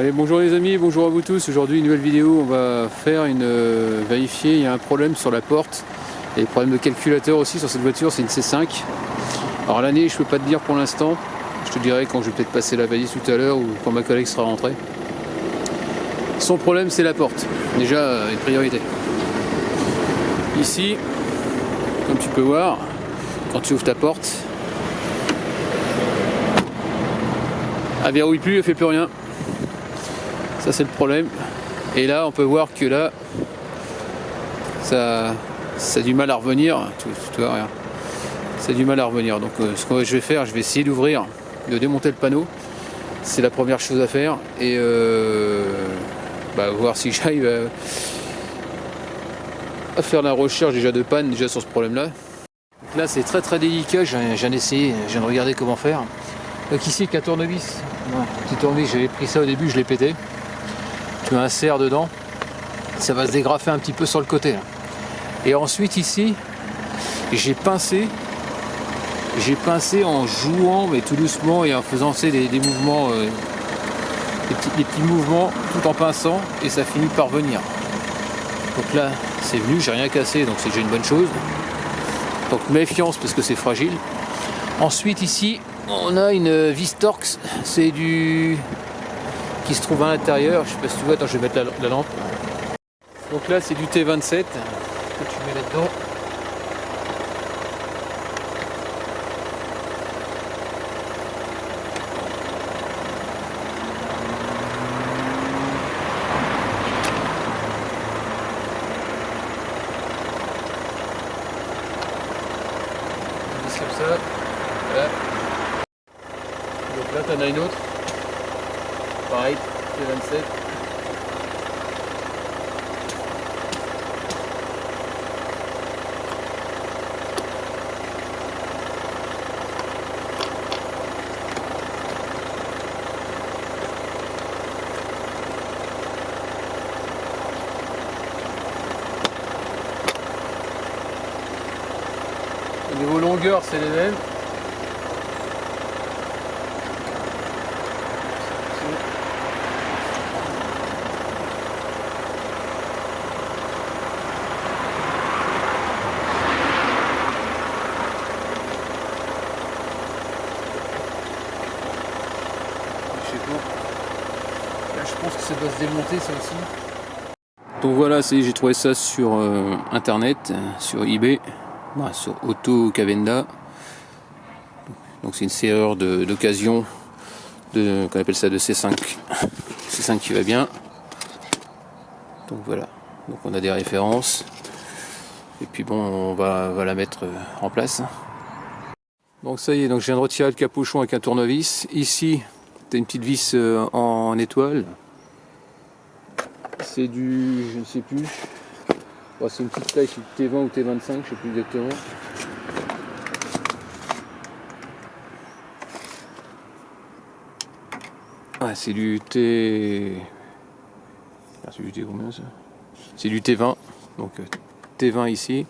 Allez, bonjour les amis, bonjour à vous tous. Aujourd'hui une nouvelle vidéo, on va faire vérifier, il y a un problème sur la porte. Il y a des problèmes de calculateur aussi sur cette voiture, c'est une C5. Alors l'année je peux pas te dire pour l'instant, je te dirai quand je vais peut-être passer la valise tout à l'heure ou quand ma collègue sera rentrée. Son problème c'est la porte, déjà une priorité. Ici, comme tu peux voir, quand tu ouvres ta porte, elle verrouille plus, elle fait plus rien. Ça c'est le problème. Et là on peut voir que là ça a du mal à revenir. Tu vois, regarde. Ça a du mal à revenir. Donc ce que je vais faire, je vais essayer d'ouvrir, de démonter le panneau. C'est la première chose à faire. Et voir si j'arrive à faire la recherche déjà de panne déjà sur ce problème là. Donc là c'est très très délicat, je viens d'essayer, je viens de regarder comment faire. Donc ici avec un tournevis, petit tournevis, j'avais pris ça au début, je l'ai pété. Tu insères dedans, ça va se dégrafer un petit peu sur le côté là. Et ensuite ici j'ai pincé en jouant mais tout doucement et en faisant des mouvements, des petits mouvements tout en pinçant, et ça finit par venir. Donc là c'est venu, j'ai rien cassé, donc c'est déjà une bonne chose. Donc méfiance parce que c'est fragile. Ensuite ici on a une vis Torx, c'est du qui se trouve à l'intérieur, je sais pas si tu vois, attends je vais mettre la lampe. Donc là c'est du T27 que tu mets là-dedans. Comme ça, voilà. Donc là tu en as une autre, pareil, T27. Au niveau longueur, c'est les mêmes. Je sais pas. Là, je pense que ça doit se démonter, ça aussi. Donc voilà, j'ai trouvé ça sur internet, sur eBay. Sur Auto Cavenda. Donc c'est une serrure d'occasion qu'on appelle ça de C5 qui va bien. Donc voilà, donc on a des références et puis bon, on va la mettre en place. Donc ça y est, donc je viens de retirer le capuchon avec un tournevis. Ici tu as une petite vis en étoile, c'est du, je ne sais plus. Bon, c'est une petite taille, c'est du T20 ou T25, je ne sais plus exactement. Ah, c'est du T... Ah, c'est du T combien ça? C'est du T20, donc T20 ici.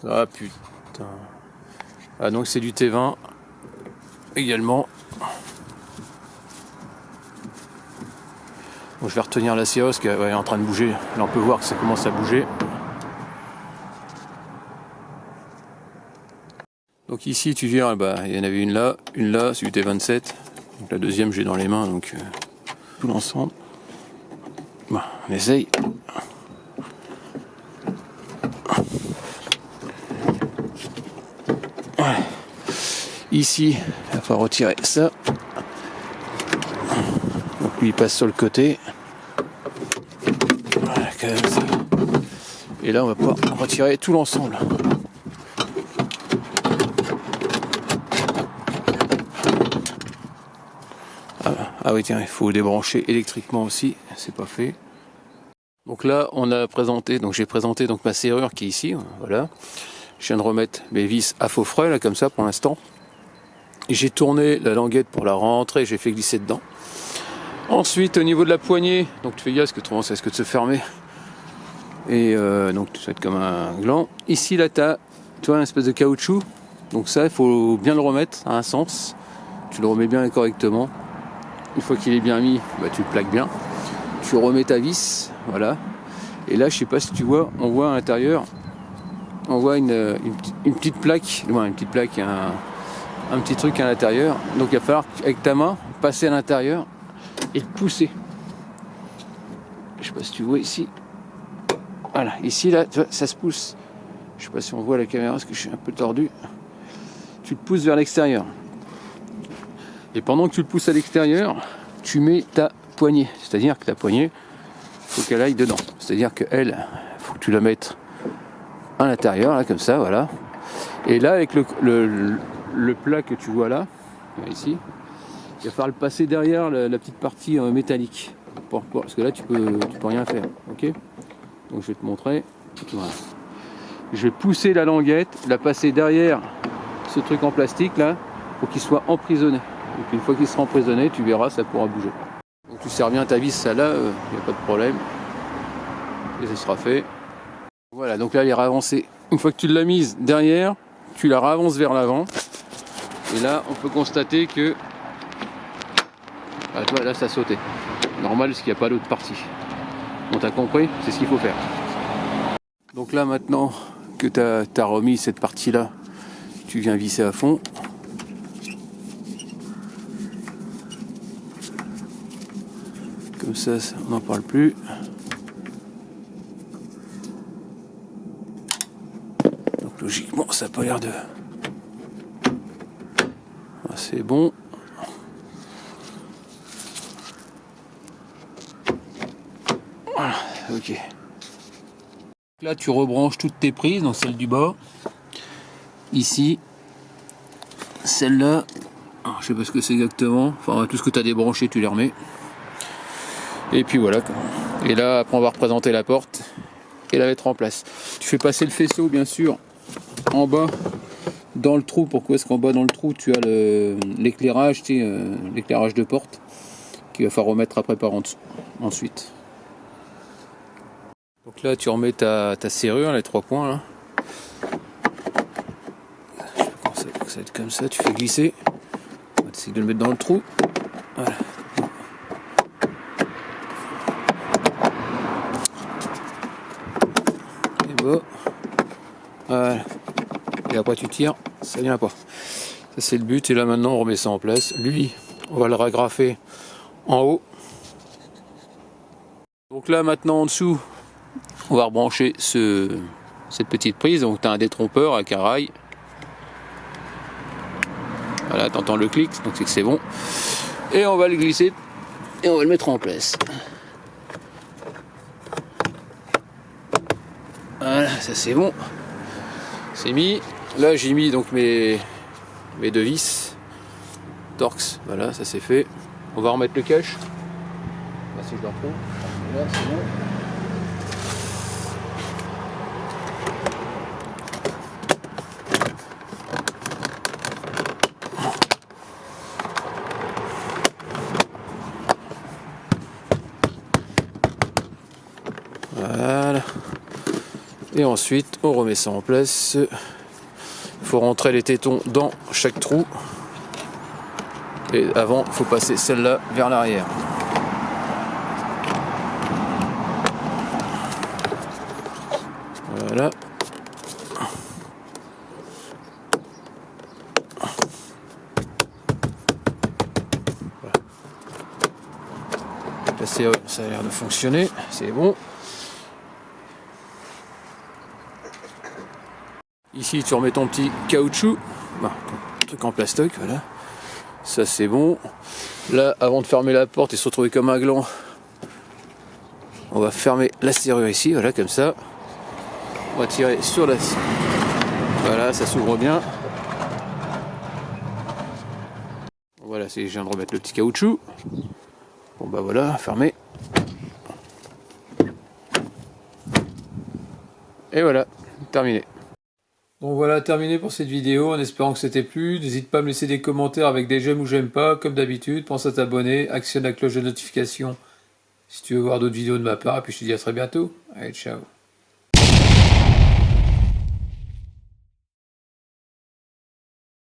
Ah putain. Ah donc c'est du T20 également. Bon, je vais retenir la serrure parce qu'elle est en train de bouger. Là on peut voir que ça commence à bouger. Donc ici tu viens, il y en avait une là, c'est du T27. Donc la deuxième j'ai dans les mains, donc tout l'ensemble. Bon, on essaye. Ouais. Ici, il va falloir retirer ça. Donc lui il passe sur le côté. Voilà, comme ça. Et là on va pouvoir retirer tout l'ensemble. Ah oui tiens, il faut débrancher électriquement aussi, c'est pas fait. Donc là on a présenté, donc j'ai présenté donc ma serrure qui est ici, voilà. Je viens de remettre mes vis à faux frais là comme ça pour l'instant. J'ai tourné la languette pour la rentrer, j'ai fait glisser dedans. Ensuite au niveau de la poignée, donc tu fais gaffe que tu risques de se fermer. Et donc tu fais comme un gland. Ici là tu vois une espèce de caoutchouc, donc ça il faut bien le remettre à un sens. Tu le remets bien correctement. une fois qu'il est bien mis, bah, tu le plaques bien. Tu remets ta vis, voilà. Et là, je sais pas si tu vois, on voit à l'intérieur, on voit une petite plaque, un petit truc à l'intérieur. Donc il va falloir avec ta main passer à l'intérieur et pousser. Je sais pas si tu vois ici. Voilà, ici là, tu vois, ça se pousse. Je sais pas si on voit la caméra parce que je suis un peu tordu. Tu te pousses vers l'extérieur. Et pendant que tu le pousses à l'extérieur, tu mets ta poignée. C'est-à-dire que ta poignée, faut qu'elle aille dedans. C'est-à-dire qu'elle, faut que tu la mettes à l'intérieur, là, comme ça, voilà. Et là, avec le plat que tu vois là, ici, il va falloir le passer derrière la petite partie métallique. Parce que là, tu peux rien faire. Ok ? Donc je vais te montrer. Voilà. Je vais pousser la languette, la passer derrière ce truc en plastique là, pour qu'il soit emprisonné. Et puis une fois qu'il sera emprisonné, tu verras, ça pourra bouger. Donc tu sers bien ta vis, ça là, il n'y a pas de problème. Et ça sera fait. Voilà, donc là elle est avancée. Une fois que tu l'as mise derrière, tu la ravances vers l'avant. Et là, on peut constater que... Ah, toi, là ça a sauté. Normal, parce qu'il n'y a pas l'autre partie. Bon, t'as compris? C'est ce qu'il faut faire. Donc là, maintenant que t'as remis cette partie-là, tu viens visser à fond. Comme ça, on n'en parle plus. Donc logiquement, ça n'a pas l'air de... Ah, c'est bon. Voilà, ok. Là, tu rebranches toutes tes prises, donc celle du bas, ici, celle-là, je sais pas ce que c'est exactement, enfin tout ce que tu as débranché, tu les remets. Et puis voilà. Et là, après, on va représenter la porte et la mettre en place. Tu fais passer le faisceau, bien sûr, en bas, dans le trou. Pourquoi est-ce qu'en bas, dans le trou, tu as l'éclairage, l'éclairage de porte, qu'il va falloir remettre après par en dessous, ensuite. Donc là, tu remets ta serrure, les 3 points là. Ça va être comme ça, tu fais glisser. On va essayer de le mettre dans le trou. Voilà. Et bon. Voilà. Et après tu tires, ça vient pas. Ça c'est le but. Et là maintenant on remet ça en place. Lui, on va le ragrafer en haut. Donc là maintenant en dessous, on va rebrancher cette petite prise. Donc tu as un détrompeur avec un rail. Voilà, tu entends le clic, donc c'est que c'est bon. Et on va le glisser et on va le mettre en place. Voilà, ça c'est bon. C'est mis. Là j'ai mis donc mes 2 vis. Torx, voilà, ça c'est fait. On va remettre le cache. Là, si je le retrouve. Là, c'est bon. Voilà. Et ensuite, on remet ça en place. Il faut rentrer les tétons dans chaque trou. Et avant, il faut passer celle-là vers l'arrière. Voilà. La serrure, ça a l'air de fonctionner. C'est bon. Ici, tu remets ton petit caoutchouc, ton truc en plastoc, voilà. Ça, c'est bon. Là, avant de fermer la porte et se retrouver comme un gland, on va fermer la serrure ici, voilà, comme ça. On va tirer sur la... Voilà, ça s'ouvre bien. Voilà, je viens de remettre le petit caoutchouc. Bon, bah voilà, fermé. Et voilà, terminé. Donc voilà, terminé pour cette vidéo, en espérant que c'était plu. N'hésite pas à me laisser des commentaires avec des j'aime ou j'aime pas, comme d'habitude. Pense à t'abonner, actionne la cloche de notification si tu veux voir d'autres vidéos de ma part. Et puis je te dis à très bientôt. Allez, ciao.